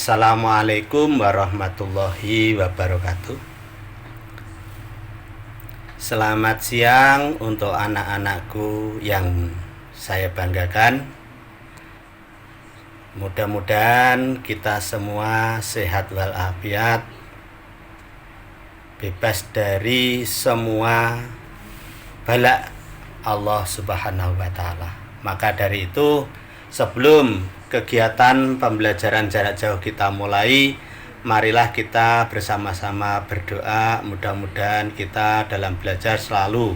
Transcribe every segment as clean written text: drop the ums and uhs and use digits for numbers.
Assalamualaikum warahmatullahi wabarakatuh. Selamat siang untuk anak-anakku yang saya banggakan. Mudah-mudahan kita semua sehat walafiat, bebas dari semua bala Allah Subhanahu wa Ta'ala. Maka dari itu, sebelum kegiatan pembelajaran jarak jauh kita mulai, marilah kita bersama-sama berdoa. Mudah-mudahan kita dalam belajar selalu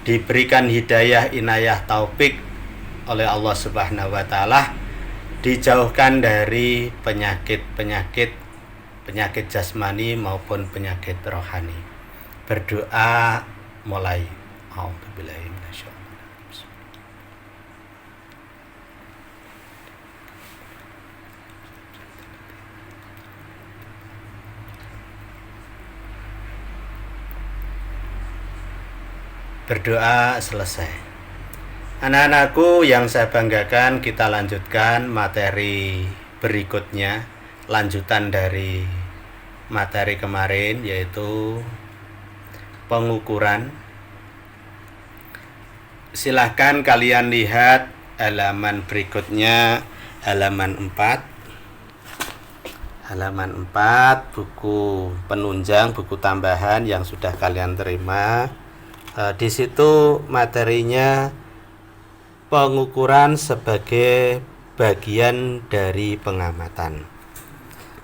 diberikan hidayah, inayah, taufik oleh Allah Subhanahu wa Ta'ala, dijauhkan dari penyakit jasmani maupun penyakit rohani. Berdoa mulai. A'udzubillahi minasyaitonir. Berdoa selesai. Anak-anakku yang saya banggakan, kita lanjutkan materi berikutnya, lanjutan dari materi kemarin, yaitu pengukuran. Silahkan kalian lihat halaman berikutnya, halaman 4. Halaman 4, buku penunjang, buku tambahan yang sudah kalian terima. Di situ materinya pengukuran sebagai bagian dari pengamatan.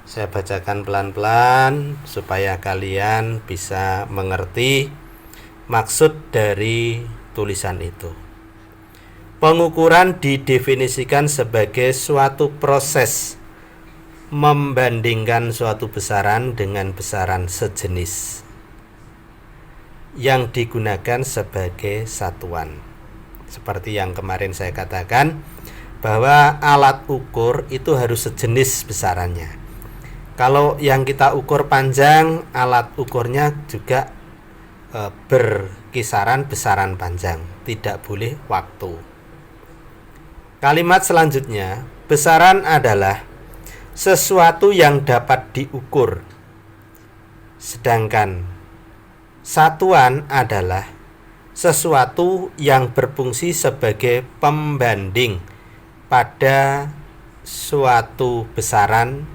Saya bacakan pelan-pelan supaya kalian bisa mengerti maksud dari tulisan itu. Pengukuran didefinisikan sebagai suatu proses membandingkan suatu besaran dengan besaran sejenis yang digunakan sebagai satuan. Seperti yang kemarin saya katakan, bahwa alat ukur itu harus sejenis besarannya. Kalau yang kita ukur panjang, alat ukurnya juga berkisaran besaran panjang, tidak boleh waktu. Kalimat selanjutnya, besaran adalah sesuatu yang dapat diukur, sedangkan satuan adalah sesuatu yang berfungsi sebagai pembanding pada suatu besaran,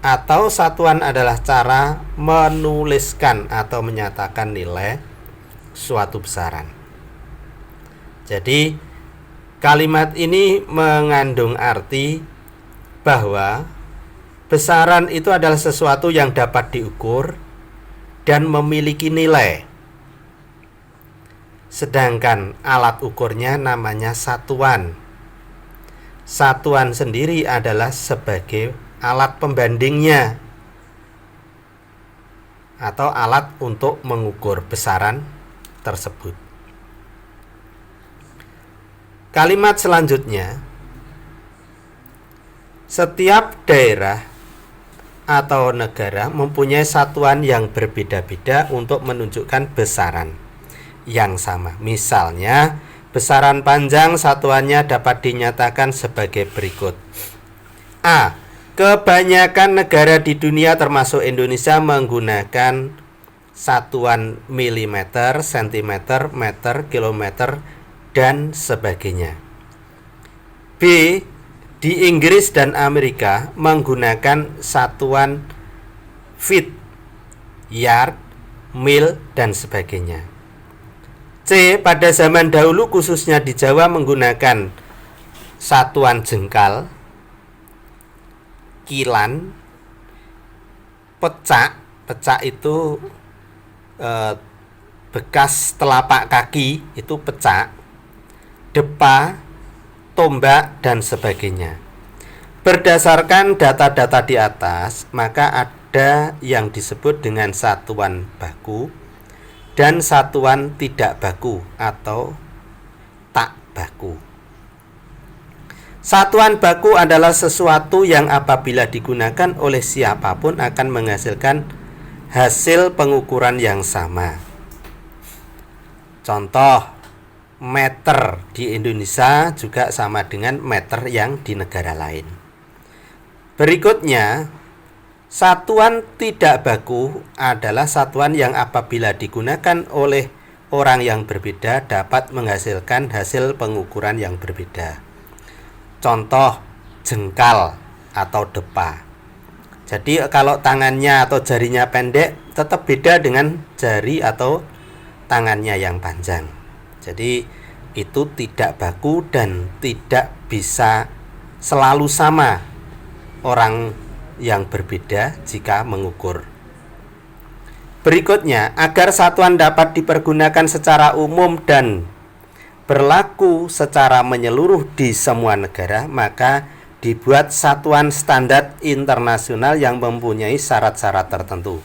atau satuan adalah cara menuliskan atau menyatakan nilai suatu besaran. Jadi kalimat ini mengandung arti bahwa besaran itu adalah sesuatu yang dapat diukur dan memiliki nilai, sedangkan alat ukurnya namanya satuan. Satuan sendiri adalah sebagai alat pembandingnya atau alat untuk mengukur besaran tersebut. Kalimat selanjutnya, setiap daerah atau negara mempunyai satuan yang berbeda-beda untuk menunjukkan besaran yang sama. Misalnya, besaran panjang satuannya dapat dinyatakan sebagai berikut. A. Kebanyakan negara di dunia termasuk Indonesia menggunakan satuan milimeter, sentimeter, meter, kilometer, dan sebagainya. B. Di Inggris dan Amerika menggunakan satuan feet, yard, mil, dan sebagainya. C. Pada zaman dahulu khususnya di Jawa menggunakan satuan jengkal, kilan, pecak. Pecak itu bekas telapak kaki, itu pecak, depa, tombak, dan sebagainya. Berdasarkan data-data di atas, maka ada yang disebut dengan satuan baku dan satuan tidak baku atau tak baku. Satuan baku adalah sesuatu yang apabila digunakan oleh siapapun akan menghasilkan hasil pengukuran yang sama. Contoh, meter di Indonesia juga sama dengan meter yang di negara lain. Berikutnya, satuan tidak baku adalah satuan yang apabila digunakan oleh orang yang berbeda dapat menghasilkan hasil pengukuran yang berbeda. Contoh, jengkal atau depa. Jadi kalau tangannya atau jarinya pendek tetap beda dengan jari atau tangannya yang panjang. Jadi itu tidak baku dan tidak bisa selalu sama orang yang berbeda jika mengukur. Berikutnya, agar satuan dapat dipergunakan secara umum dan berlaku secara menyeluruh di semua negara, maka dibuat satuan standar internasional yang mempunyai syarat-syarat tertentu.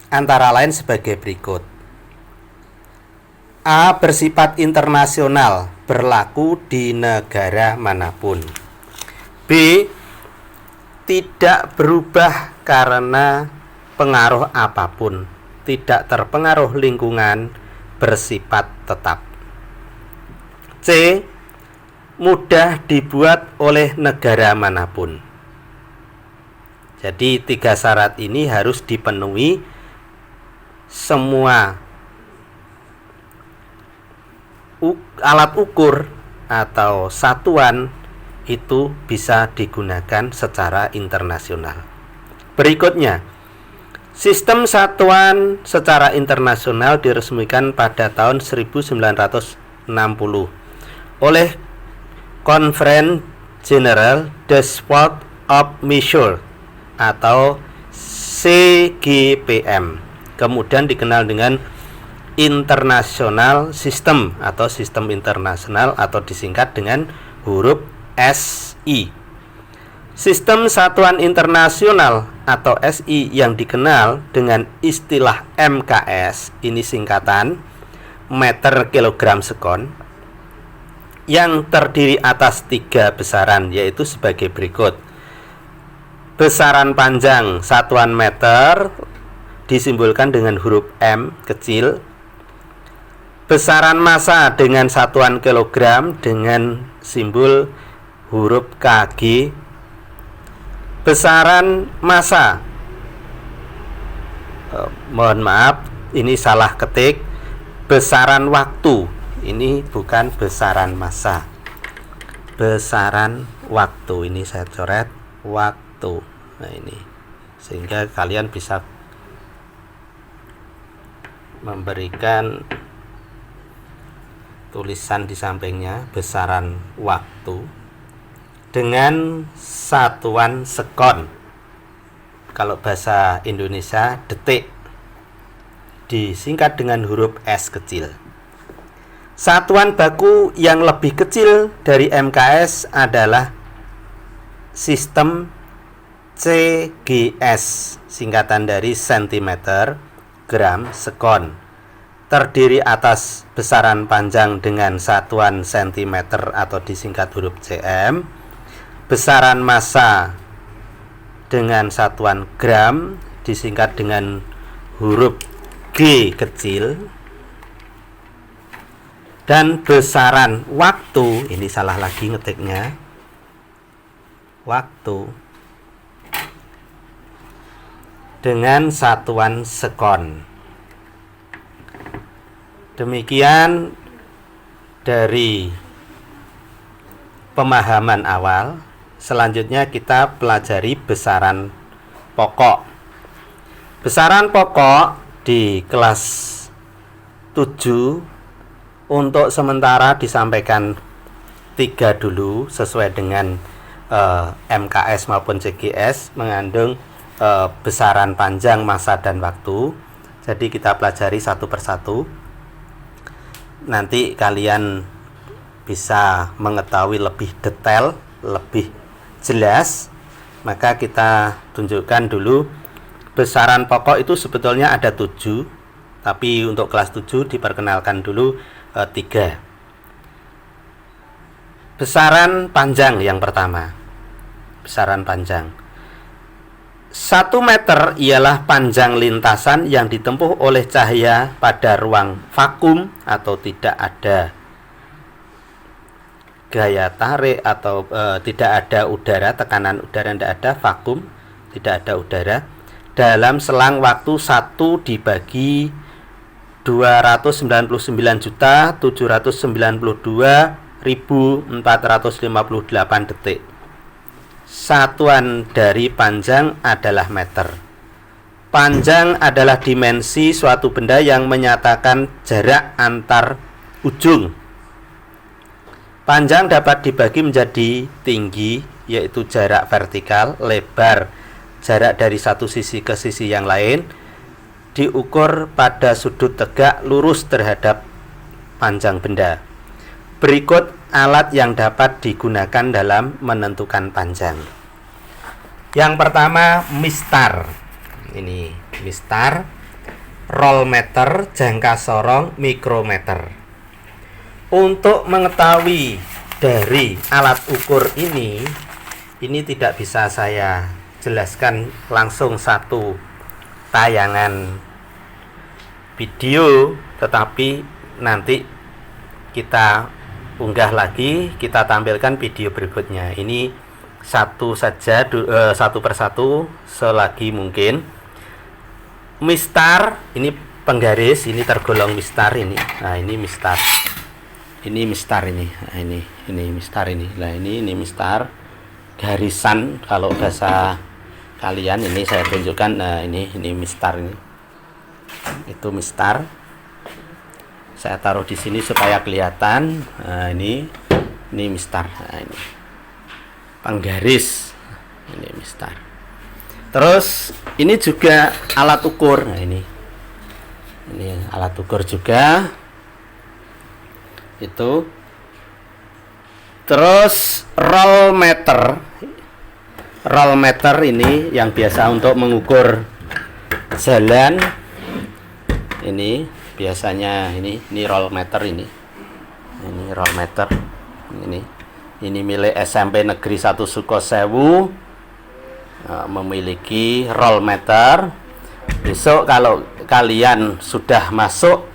Antara lain sebagai berikut. A. Bersifat internasional, berlaku di negara manapun. B. Tidak berubah karena pengaruh apapun, tidak terpengaruh lingkungan, bersifat tetap. C. Mudah dibuat oleh negara manapun. Jadi 3 syarat ini harus dipenuhi. Semua alat ukur atau satuan itu bisa digunakan secara internasional. Berikutnya, sistem satuan secara internasional diresmikan pada tahun 1960 oleh Conference General des Sports of Measure atau CGPM, kemudian dikenal dengan International System atau Sistem Internasional atau disingkat dengan huruf SI. Sistem Satuan Internasional atau SI yang dikenal dengan istilah MKS, ini singkatan meter kilogram sekon, yang terdiri atas 3 besaran, yaitu sebagai berikut. Besaran panjang satuan meter disimbolkan dengan huruf M kecil. Besaran massa dengan satuan kilogram dengan simbol huruf KG. Besaran massa, mohon maaf, ini salah ketik. Besaran waktu, ini bukan besaran massa. Besaran waktu, ini saya coret waktu. Nah ini, sehingga kalian bisa memberikan tulisan di sampingnya besaran waktu dengan satuan sekon. Kalau bahasa Indonesia detik, disingkat dengan huruf S kecil. Satuan baku yang lebih kecil dari MKS adalah sistem CGS, singkatan dari cm, gram, sekon, terdiri atas besaran panjang dengan satuan cm atau disingkat huruf cm, besaran massa dengan satuan gram disingkat dengan huruf G kecil, dan besaran waktu, ini salah lagi ngetiknya, waktu dengan satuan sekon. Demikian dari pemahaman awal. Selanjutnya kita pelajari besaran pokok. Besaran pokok di kelas 7 untuk sementara disampaikan 3 dulu sesuai dengan MKS maupun CGS, mengandung besaran panjang, massa, dan waktu. Jadi kita pelajari satu persatu. Nanti kalian bisa mengetahui lebih detail, lebih jelas. Maka kita tunjukkan dulu besaran pokok itu sebetulnya ada 7, tapi untuk kelas 7 diperkenalkan dulu 3. Besaran panjang yang pertama. Besaran panjang. 1 meter ialah panjang lintasan yang ditempuh oleh cahaya pada ruang vakum atau tidak ada. gaya tarik atau tidak ada udara, tekanan udara tidak ada, vakum, tidak ada udara, dalam selang waktu 1 dibagi 299.792.458 detik. Satuan dari panjang adalah meter. Panjang adalah dimensi suatu benda yang menyatakan jarak antar ujung. Panjang dapat dibagi menjadi tinggi, yaitu jarak vertikal, lebar, jarak dari satu sisi ke sisi yang lain, diukur pada sudut tegak lurus terhadap panjang benda. Berikut alat yang dapat digunakan dalam menentukan panjang. Yang pertama, mistar. Ini mistar, roll meter, jangka sorong, mikrometer. Untuk mengetahui dari alat ukur ini tidak bisa saya jelaskan langsung satu tayangan video, tetapi nanti kita unggah lagi, kita tampilkan video berikutnya. Ini satu saja, satu persatu selagi mungkin. Mistar, ini penggaris, ini tergolong mistar ini. Nah, ini mistar. Ini mistar ini. Nah, ini mistar ini. Nah, ini mistar. Garisan kalau bahasa kalian ini saya tunjukkan. Nah, ini mistar ini. Itu mistar. Saya taruh di sini supaya kelihatan. Nah, ini mistar. Nah, ini penggaris. Ini mistar. Terus ini juga alat ukur. Nah, ini alat ukur juga. Itu. Terus roll meter. Roll meter ini yang biasa untuk mengukur jalan. Ini biasanya ini roll meter ini. Ini roll meter. Ini milik SMP Negeri 1 Sukosewu. Memiliki roll meter. Besok kalau kalian sudah masuk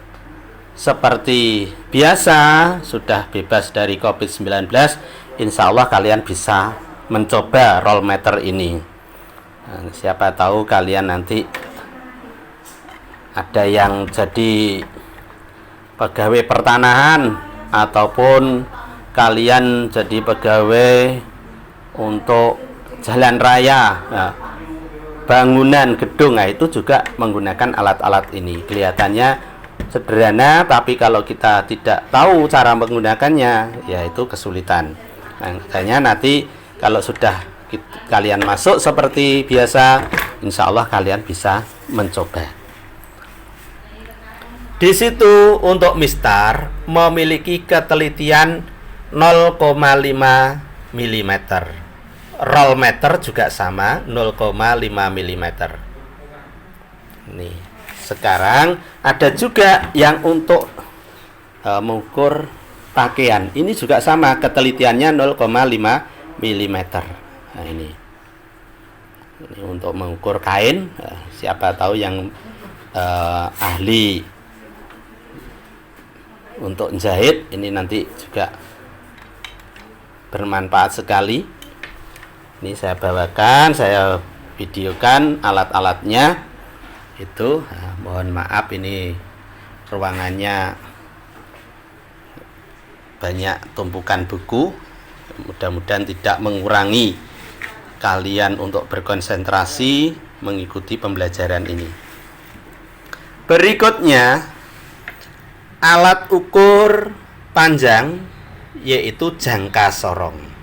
seperti biasa, sudah bebas dari COVID-19, insya Allah kalian bisa mencoba roll meter ini. Nah, siapa tahu kalian nanti ada yang jadi pegawai pertanahan ataupun kalian jadi pegawai untuk jalan raya, nah, bangunan gedung. Nah, itu juga menggunakan alat-alat ini. Kelihatannya sederhana, tapi kalau kita tidak tahu cara menggunakannya, ya itu kesulitan. Nah, makanya nanti kalau sudah kalian masuk seperti biasa, insya Allah kalian bisa mencoba. Di situ untuk mistar memiliki ketelitian 0,5 mm. Roll meter juga sama, 0,5 mm. Nih, sekarang ada juga yang untuk mengukur pakaian. Ini juga sama, ketelitiannya 0,5 mm. Nah, ini untuk mengukur kain. Siapa tahu yang ahli untuk jahit, ini nanti juga bermanfaat sekali. Ini saya bawakan, saya videokan alat-alatnya itu. Nah, mohon maaf ini ruangannya banyak tumpukan buku. Mudah-mudahan tidak mengurangi kalian untuk berkonsentrasi mengikuti pembelajaran ini. Berikutnya alat ukur panjang, yaitu jangka sorong.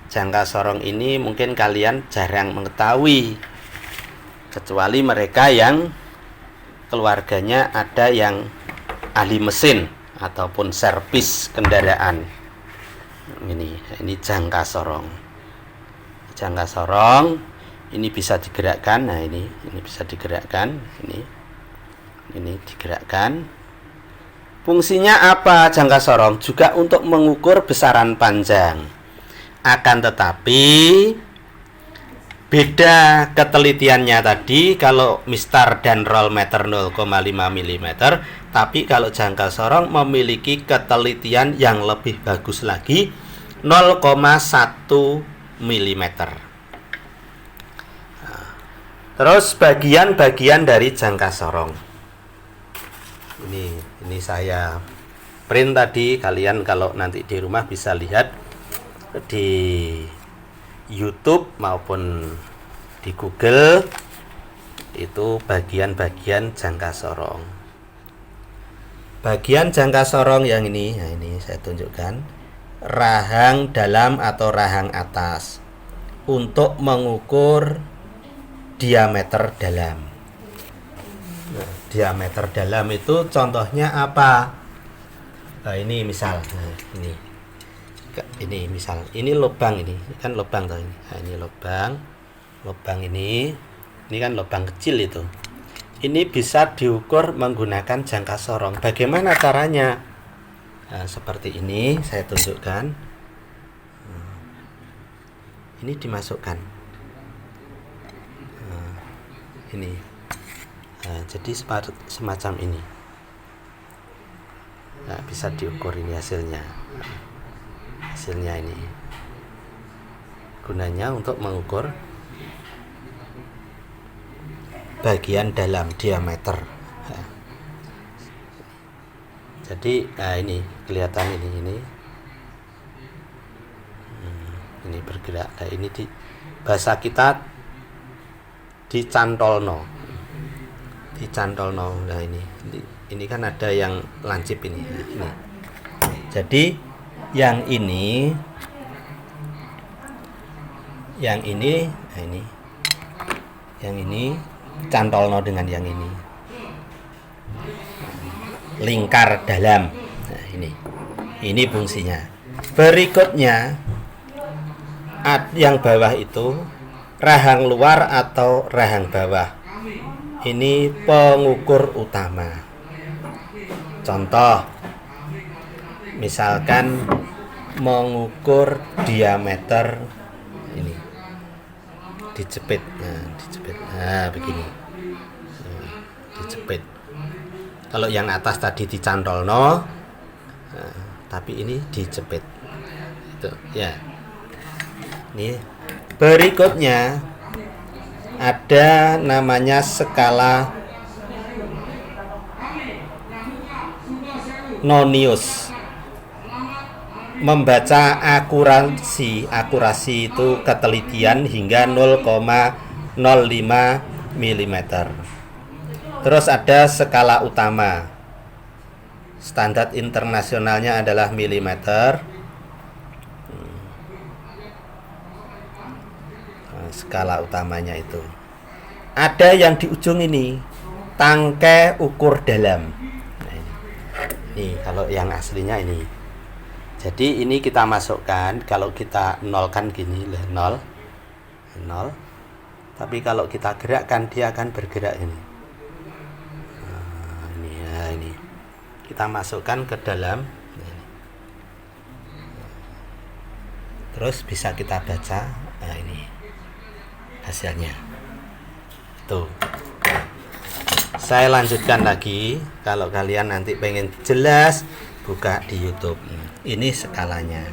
Jangka sorong ini mungkin kalian jarang mengetahui, kecuali mereka yang keluarganya ada yang ahli mesin ataupun servis kendaraan. Ini jangka sorong. Jangka sorong ini bisa digerakkan. Nah, ini bisa digerakkan. Ini digerakkan. Fungsinya apa jangka sorong? Juga untuk mengukur besaran panjang. Akan tetapi Beda ketelitiannya tadi, kalau mistar dan roll meter 0,5 mm, tapi kalau jangka sorong memiliki ketelitian yang lebih bagus lagi, 0,1 mm. Terus bagian-bagian dari jangka sorong. Ini saya print tadi, kalian kalau nanti di rumah bisa lihat di YouTube maupun di Google, itu bagian-bagian jangka sorong. Bagian jangka sorong yang ini, nah ini saya tunjukkan, rahang dalam atau rahang atas untuk mengukur diameter dalam. Nah, diameter dalam itu contohnya apa? Nah, ini misal, nah, ini misal, ini lubang, ini kan lubang tuh ini. Nah, ini lubang ini kan lubang kecil itu. Ini bisa diukur menggunakan jangka sorong. Bagaimana caranya? Nah, seperti ini saya tunjukkan. Ini dimasukkan. Nah, ini. Nah, jadi semacam ini. Nah, bisa diukur ini hasilnya. Hasilnya ini gunanya untuk mengukur bagian dalam diameter. Nah, jadi ini kelihatan ini bergerak. Nah, ini di bahasa kita dicantolno. Nah, ini kan ada yang lancip ini. Nah, jadi yang ini, nah ini cantolno dengan yang ini, lingkar dalam. Nah, ini fungsinya. Berikutnya yang bawah itu rahang luar atau rahang bawah. Ini pengukur utama. Contoh, misalkan mengukur diameter ini, dijepit. Nah, begini. Dijepit. Kalau yang atas tadi dicantolno, tapi ini dijepit. Itu ya. Ini berikutnya ada namanya skala Nonius. Membaca akurasi itu ketelitian hingga 0,05 mm. Terus ada skala utama. Standar internasionalnya adalah milimeter. Skala utamanya itu. Ada yang di ujung ini, tangkai ukur dalam. Nah, ini kalau yang aslinya ini. Jadi ini kita masukkan, kalau kita nolkan gini lah, nol. Tapi kalau kita gerakkan, dia akan bergerak ini. Nah, ini kita masukkan ke dalam. Terus bisa kita baca. Nah, ini hasilnya. Tuh. Saya lanjutkan lagi. Kalau kalian nanti pengen jelas, buka di YouTube. Ini skalanya.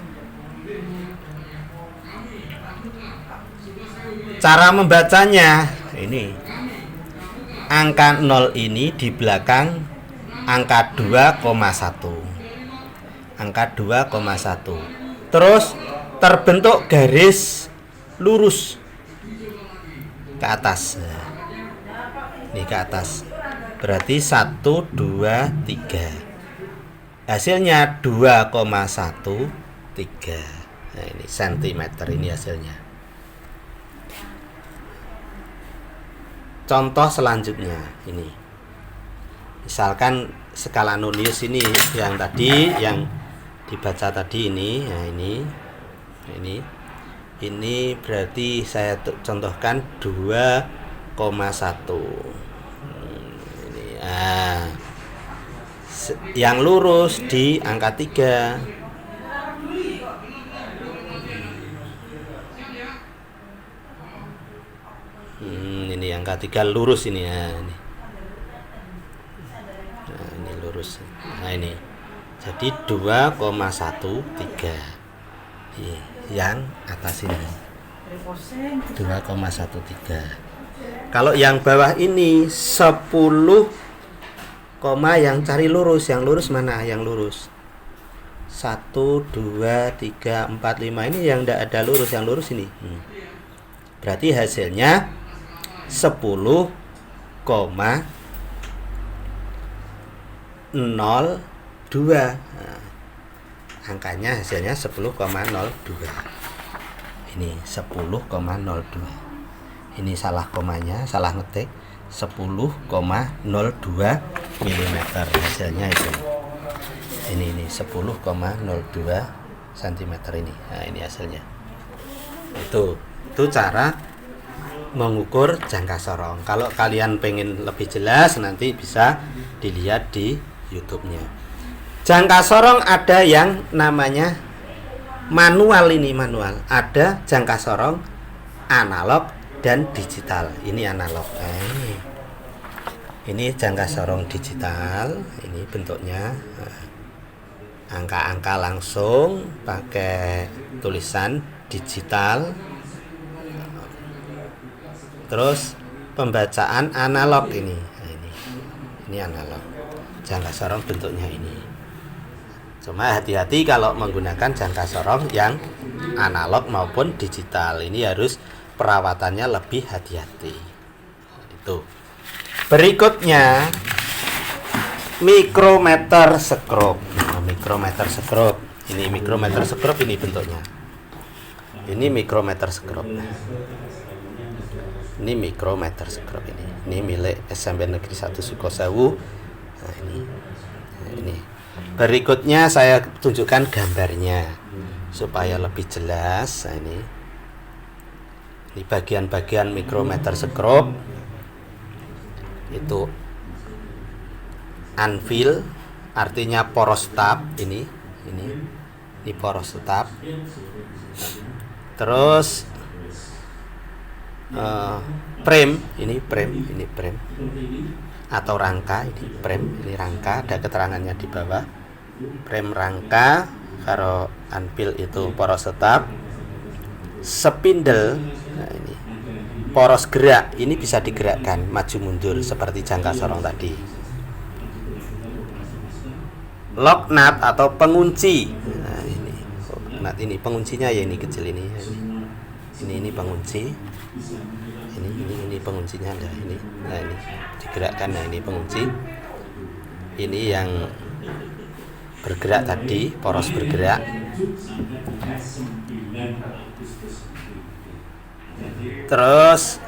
Cara membacanya ini. Angka 0 ini di belakang angka 2,1. Angka 2,1. Terus terbentuk garis lurus ke atas. Ini ke atas. Berarti 1, 2, 3. Hasilnya 2,13. Nah, ini sentimeter ini hasilnya. Contoh selanjutnya ini. Misalkan skala Nonius ini yang tadi yang dibaca tadi ini. Nah, ini berarti saya contohkan 2,1. Ini yang lurus di angka 3. ini angka 3 lurus ini ya, ini. Nah, ini lurus. Nah, ini. Jadi 2,13. Yang atas ini 2,13. Kalau yang bawah ini 10, yang cari lurus. Yang lurus mana? Yang lurus 1, 2, 3, 4, 5. Ini yang tidak ada lurus. Yang lurus ini. Berarti hasilnya 10,02. Nah, angkanya hasilnya 10,02. Ini 10,02. Ini salah komanya, salah ngetik. 10,02 mm hasilnya itu. Ini 10,02 cm ini. Nah, ini hasilnya. Itu cara mengukur jangka sorong. Kalau kalian pengen lebih jelas nanti bisa dilihat di YouTube-nya. Jangka sorong ada yang namanya manual, ini manual. Ada jangka sorong analog dan digital. Ini analog. Ini jangka sorong digital. Ini bentuknya angka-angka langsung pakai tulisan digital. Terus pembacaan analog ini. Nah, ini analog. Jangka sorong bentuknya ini. Cuma hati-hati kalau menggunakan jangka sorong yang analog maupun digital. Ini harus perawatannya lebih hati-hati. Itu. Berikutnya mikrometer skrob. Nah, mikrometer skrob. Ini mikrometer skrob ini bentuknya. Ini mikrometer skrob. Ini mikrometer skrob ini. Ini milik SMP Negeri 1 Sukosewu. Nah, ini. Berikutnya saya tunjukkan gambarnya supaya lebih jelas. Nah, ini bagian-bagian mikrometer skrob. Itu anvil, artinya poros tab. Ini poros tab. Terus frame, ini frame atau rangka. Ini frame, ini rangka, ada keterangannya di bawah. Frame rangka, karo anvil itu poros tetap. Spindle, nah ini poros gerak, ini bisa digerakkan maju mundur seperti jangka sorong tadi. Lock nut atau pengunci. Nah, nut ini penguncinya ya, ini kecil ini. Ini pengunci. Ini penguncinya ada ini. Nah, ini digerakkan. Nah, ini pengunci. Ini yang bergerak tadi, poros bergerak. Terus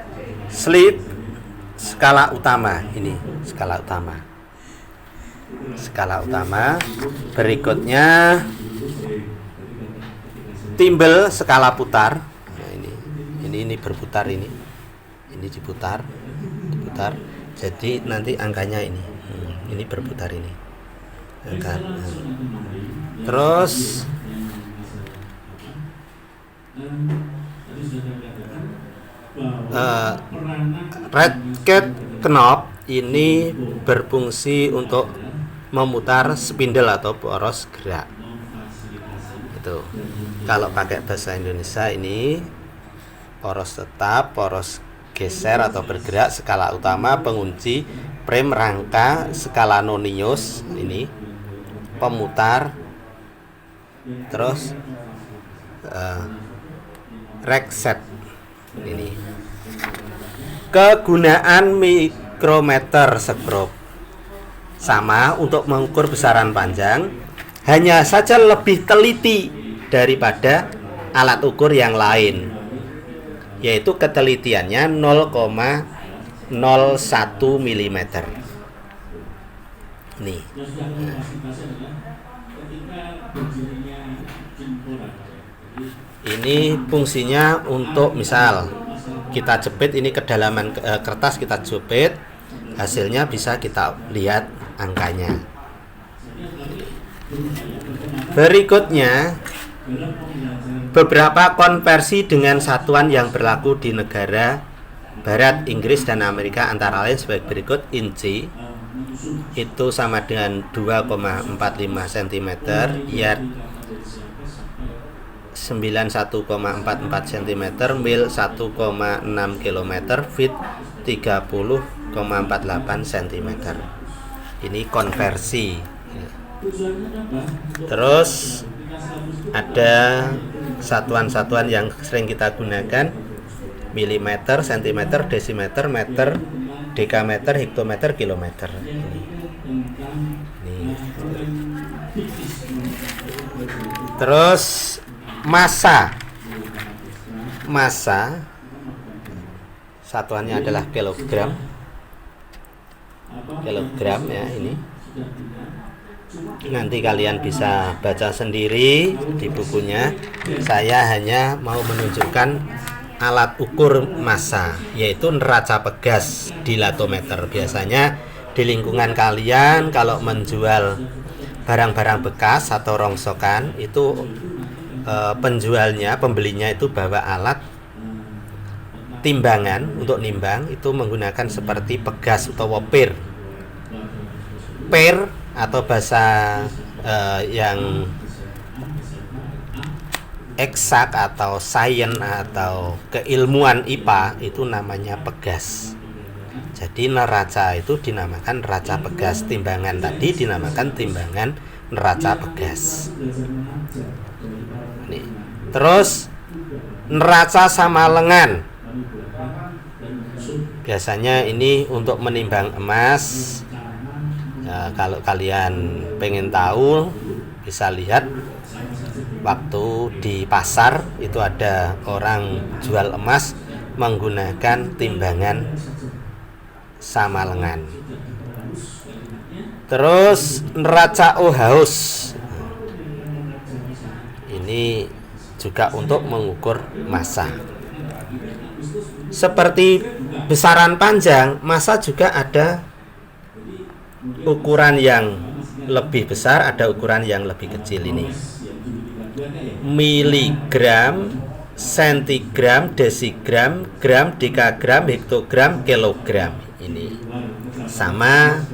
slip skala utama, ini skala utama. Skala utama. Berikutnya timbel skala putar. Nah, ini berputar ini. Ini diputar. Jadi nanti angkanya ini. Ini berputar ini. Angkat. Terus ratchet knob ini berfungsi untuk memutar spindle atau poros gerak. Itu. Kalau pakai bahasa Indonesia ini poros tetap, poros geser atau bergerak, skala utama, pengunci, frame rangka, skala nonius, ini pemutar, terus reset. Ini kegunaan mikrometer skrob sama untuk mengukur besaran panjang, hanya saja lebih teliti daripada alat ukur yang lain, yaitu ketelitiannya 0,01 mm. Nih. Ini fungsinya untuk misal kita jepit ini kedalaman kertas, kita jepit, hasilnya bisa kita lihat angkanya. Berikutnya beberapa konversi dengan satuan yang berlaku di negara Barat, Inggris, dan Amerika antara lain sebagai berikut. Inci itu sama dengan 2,45 cm, yard 91,44 cm, mil 1,6 km, feet 30,48 cm. Ini konversi. Terus ada satuan-satuan yang sering kita gunakan: milimeter, sentimeter, desimeter, meter, dekameter, hektometer, kilometer. Ini. Terus massa satuannya adalah kilogram ya. Ini nanti kalian bisa baca sendiri di bukunya. Saya hanya mau menunjukkan alat ukur massa, yaitu neraca pegas dilatometer. Biasanya di lingkungan kalian kalau menjual barang-barang bekas atau rongsokan itu pembelinya itu bawa alat timbangan untuk nimbang, itu menggunakan seperti pegas atau per atau bahasa yang eksak atau sains atau keilmuan IPA itu namanya pegas. Jadi neraca itu dinamakan neraca pegas, timbangan tadi dinamakan timbangan neraca pegas. Nih. Terus neraca sama lengan. Biasanya ini untuk menimbang emas. Ya, kalau kalian pengen tahu bisa lihat waktu di pasar itu ada orang jual emas menggunakan timbangan sama lengan. Terus neraca Ohaus. Ini juga untuk mengukur massa. Seperti besaran panjang, massa juga ada ukuran yang lebih besar, ada ukuran yang lebih kecil. Ini miligram, sentigram, desigram, gram, dekagram, hektogram, kilogram. Ini sama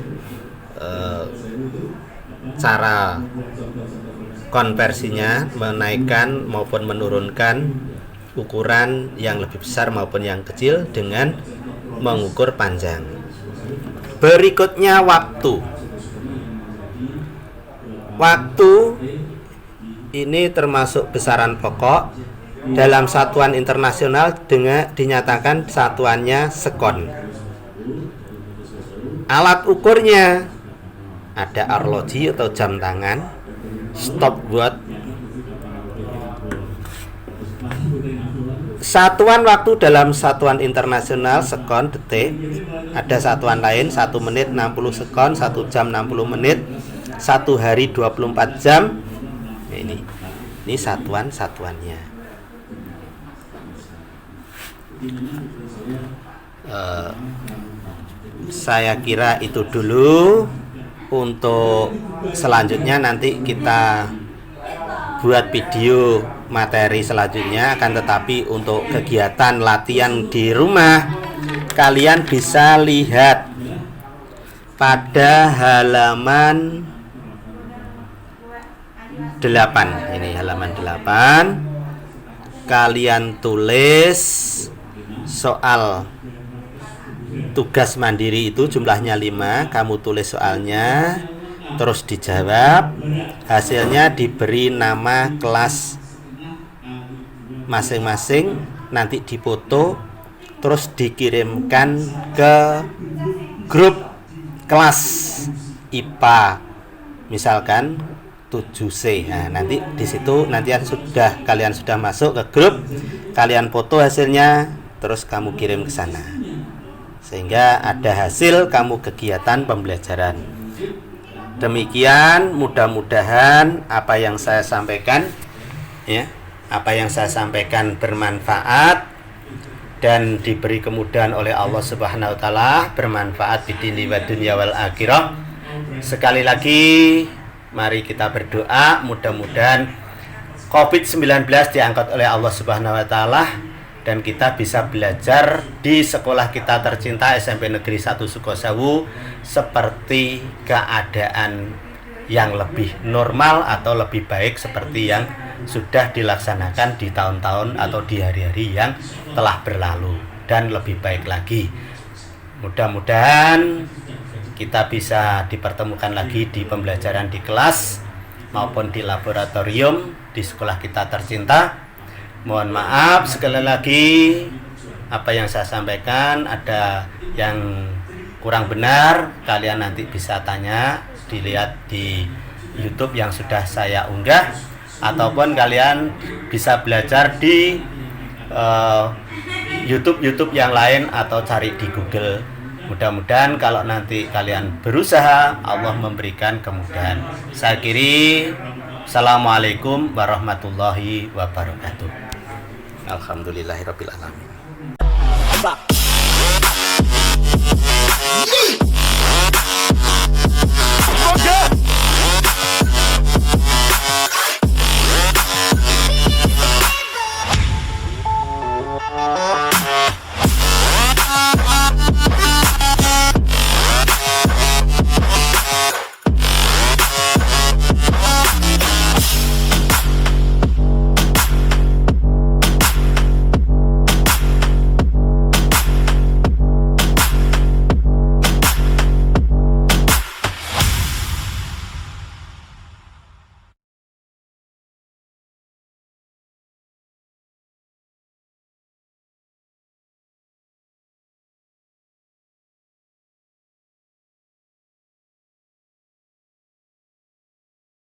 cara konversinya, menaikkan maupun menurunkan ukuran yang lebih besar maupun yang kecil dengan mengukur panjang. Berikutnya waktu. Waktu ini termasuk besaran pokok. Dalam satuan internasional dinyatakan satuannya sekon. Alat ukurnya ada arloji atau jam tangan, stopwatch. Satuan waktu dalam satuan internasional sekon, detik. Ada satuan lain 1 menit 60 sekon, 1 jam 60 menit, 1 hari 24 jam. Nah, ini satuan-satuannya. Saya kira itu dulu. Untuk selanjutnya nanti kita buat video materi selanjutnya, akan tetapi untuk kegiatan latihan di rumah kalian bisa lihat pada halaman 8. Ini halaman 8. Kalian tulis soal tugas mandiri itu jumlahnya 5. Kamu tulis soalnya, terus dijawab. Hasilnya diberi nama kelas masing-masing, nanti difoto, terus dikirimkan ke grup kelas IPA misalkan 7C. Nah, nanti di situ kalian sudah masuk ke grup, kalian foto hasilnya, terus kamu kirim ke sana, sehingga ada hasil kamu kegiatan pembelajaran. Demikian, mudah-mudahan apa yang saya sampaikan bermanfaat dan diberi kemudahan oleh Allah Subhanahu wa taala, bermanfaat di dini wa dunya wal akhirah. Sekali lagi mari kita berdoa mudah-mudahan COVID-19 diangkat oleh Allah Subhanahu wa taala, dan kita bisa belajar di sekolah kita tercinta SMP Negeri 1 Sukosewu seperti keadaan yang lebih normal atau lebih baik seperti yang sudah dilaksanakan di tahun-tahun atau di hari-hari yang telah berlalu, dan lebih baik lagi. Mudah-mudahan kita bisa dipertemukan lagi di pembelajaran di kelas maupun di laboratorium di sekolah kita tercinta. Mohon maaf sekali lagi apa yang saya sampaikan ada yang kurang benar, kalian nanti bisa tanya, dilihat di YouTube yang sudah saya unggah, ataupun kalian bisa belajar di YouTube yang lain atau cari di Google. Mudah-mudahan kalau nanti kalian berusaha, Allah memberikan kemudahan. Saya akhiri, Assalamualaikum warahmatullahi wabarakatuh. Alhamdulillahirabbil alamin.